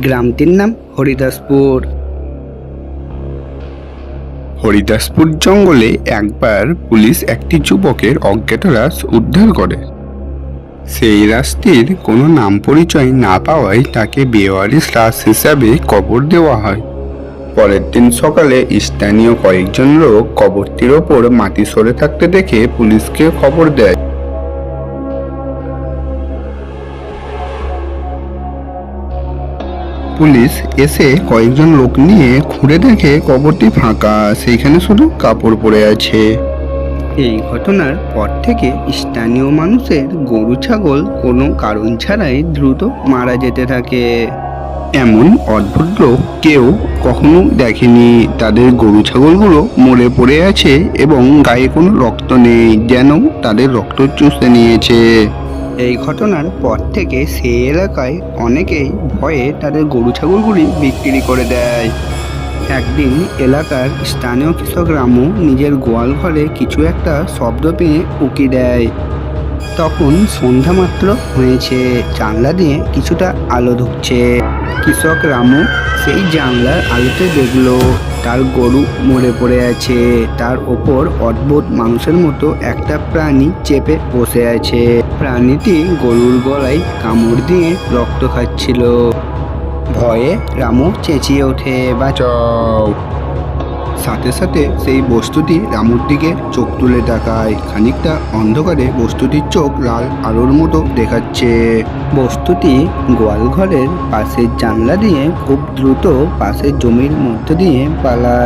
গ্রামটির নাম হরিদাসপুর। হরিদাসপুর জঙ্গলে একবার পুলিশ একটি যুবকের অজ্ঞাত লাশ উদ্ধার করে। সেই লাশটির কোনো নাম পরিচয় না পাওয়ায় তাকে বেওয়ারিশ লাশ হিসাবে কবর দেওয়া হয়। পরের দিন সকালে স্থানীয় কয়েকজন লোক কবরটির ওপর মাটি সরে থাকতে দেখে পুলিশকে খবর দেয়। পুলিশ এসে কয়েকজন লোক নিয়ে খুঁড়ে দেখে কবরটি ফাঁকা, সেইখানে শুধু কাপড় পড়ে আছে। এই ঘটনার পর থেকে স্থানীয় মানুষের গরু ছাগল কোনো কারণ ছাড়াই দ্রুত মারা যেতে থাকে। এমন অদ্ভুত লোক কেউ কখনো দেখেনি। তাদের গরু ছাগলগুলো মরে পড়ে আছে এবং গায়ে কোনো রক্ত নেই, যেন তাদের রক্ত চুষে নিয়েছে। এই ঘটনার পর থেকে সেই এলাকায় অনেকেই ভয়ে তাদের গরু ছাগলগুলি বিক্রি করে দেয়। একদিন এলাকার স্থানীয় কৃষক রামু নিজের গোয়াল ঘরে কিছু একটা শব্দ পেয়ে উকি দেয়। তখন সন্ধ্যা মাত্র হয়েছে, জানলা দিয়ে কিছুটা আলো ঢুকছে। কৃষক রামু সেই জানলার আলোতে দেখলো তার গরু মরে পড়ে আছে, তার ওপর অদ্ভুত মানুষের মতো একটা প্রাণী চেপে বসে আছে। প্রাণীটি গরুর গলায় কামড় দিয়ে রক্ত খাচ্ছিল। ভয়ে রামু চেঁচিয়ে ওঠে, বাঁচাও। সাথে সাথে সেই বস্তুটি রামুর দিকে চোখ তুলে তাকায়। খানিকটা অন্ধকারে বস্তুটির চোখ লাল আলোর মতো দেখাচ্ছে। বস্তুটি গোয়াল ঘরের পাশের জানলা দিয়ে খুব দ্রুত পাশের জমির মধ্যে দিয়ে পালায়।